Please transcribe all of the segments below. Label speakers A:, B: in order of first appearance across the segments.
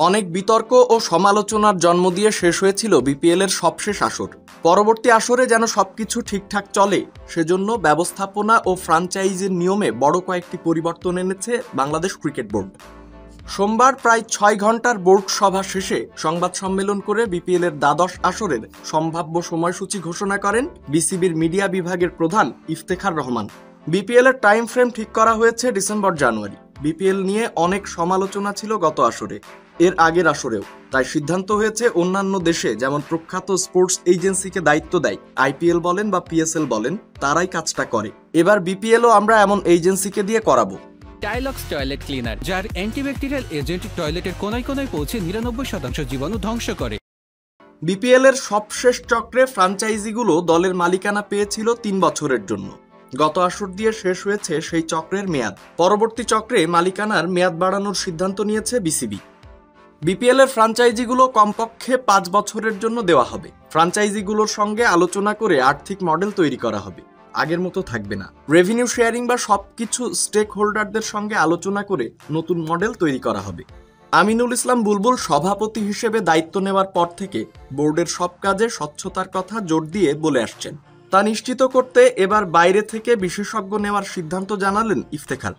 A: অনেক বিতর্ক ও সমালোচনার জন্ম দিয়ে শেষ হয়েছিল বিপিএলের সবশেষ আসর। পরবর্তী আসরে যেন সবকিছু ঠিকঠাক চলে সেজন্য ব্যবস্থাপনা ও ফ্র্যাঞ্চাইজির নিয়মে বড় কয়েকটি পরিবর্তন এনেছে বাংলাদেশ ক্রিকেট বোর্ড। সোমবার প্রায় 6 ঘন্টার বোর্ড সভা শেষে সংবাদ সম্মেলন করে বিপিএলের দ্বাদশ আসরের সম্ভাব্য সময়সূচি ঘোষণা করেন বিসিবির মিডিয়া বিভাগের প্রধান ইফতেখার রহমান। বিপিএলের টাইম ফ্রেম ঠিক করা হয়েছে ডিসেম্বর-জানুয়ারি। বিপিএল নিয়ে অনেক সমালোচনা ছিল গত আসরে, এর আগের আসরেও। তাই সিদ্ধান্ত হয়েছে অন্যান্য দেশে যেমন প্রখ্যাত স্পোর্টস এজেন্সিকে দায়িত্ব দেয়, আইপিএল বলেন বা পিএসএল বলেন, তারাই কাজটা করে। এবার বিপিএলও আমরা এমন এজেন্সিকে দিয়ে করাবো।
B: টাইলক্স টয়লেট ক্লিনার, যার অ্যান্টিব্যাকটেরিয়াল এজেন্ট টয়লেটের কোনায় কোনায় পৌঁছে 99% জীবাণু ধ্বংস করে।
A: বিপিএল এর সবশেষ চক্রে ফ্র্যাঞ্চাইজিগুলো দলের মালিকানা পেয়েছিল 3 বছরের জন্য। গত আসর দিয়ে শেষ হয়েছে সেই চক্রের মেয়াদ। পরবর্তী চক্রে মালিকানার মেয়াদ বাড়ানোর সিদ্ধান্ত নিয়েছে বিসিবি। বিপিএল এর ফ্র্যাঞ্চাইজিগুলো কমপক্ষে 5 বছরের জন্য দেওয়া হবে। ফ্র্যাঞ্চাইজিগুলোর সঙ্গে আলোচনা করে আর্থিক মডেল তৈরি করা হবে, আগের মতো থাকবে না। রেভিনিউ শেয়ারিং বা সবকিছু স্টেক হোল্ডারদের সঙ্গে আলোচনা করে নতুন মডেল তৈরি করা হবে। আমিনুল ইসলাম বুলবুল সভাপতি হিসেবে দায়িত্ব নেওয়ার পর থেকে বোর্ডের সব কাজে স্বচ্ছতার কথা জোর দিয়ে বলে আসছেন। তা নিশ্চিত করতে এবার বাইরে থেকে বিশেষজ্ঞ নেওয়ার সিদ্ধান্ত জানালেন ইফতেখার।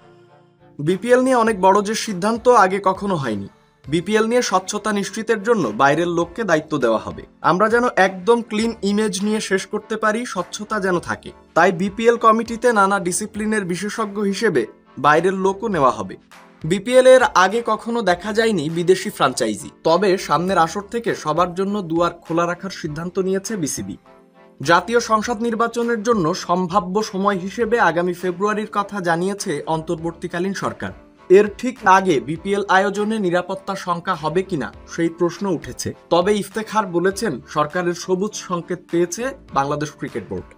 A: বিপিএল নিয়ে অনেক বড় যে সিদ্ধান্ত আগে কখনো হয়নি। বিপিএল নিয়ে স্বচ্ছতা নিশ্চিতের জন্য বাইরের লোককে দায়িত্ব দেওয়া হবে। আমরা যেন একদম ক্লিন ইমেজ নিয়ে শেষ করতে পারি, স্বচ্ছতা যেন থাকে। তাই বিপিএল কমিটিতে নানা ডিসিপ্লিনের বিশেষজ্ঞ হিসেবে বাইরের লোকও নেওয়া হবে। বিপিএল এর আগে কখনো দেখা যায়নি বিদেশি ফ্র্যাঞ্চাইজি, তবে সামনের আসর থেকে সবার জন্য দুয়ার খোলা রাখার সিদ্ধান্ত নিয়েছে বিসিবি। জাতীয় সংসদ নির্বাচনের জন্য সম্ভাব্য সময় হিসেবে আগামী ফেব্রুয়ারির কথা জানিয়েছে অন্তর্বর্তীকালীন সরকার। এর ঠিক আগে বিপিএল আয়োজনে নিরাপত্তা শঙ্কা হবে কিনা সেই প্রশ্ন উঠেছে। তবে ইফতেখার বলেছেন, সরকারের সবুজ সংকেত পেয়েছে বাংলাদেশ ক্রিকেট বোর্ড।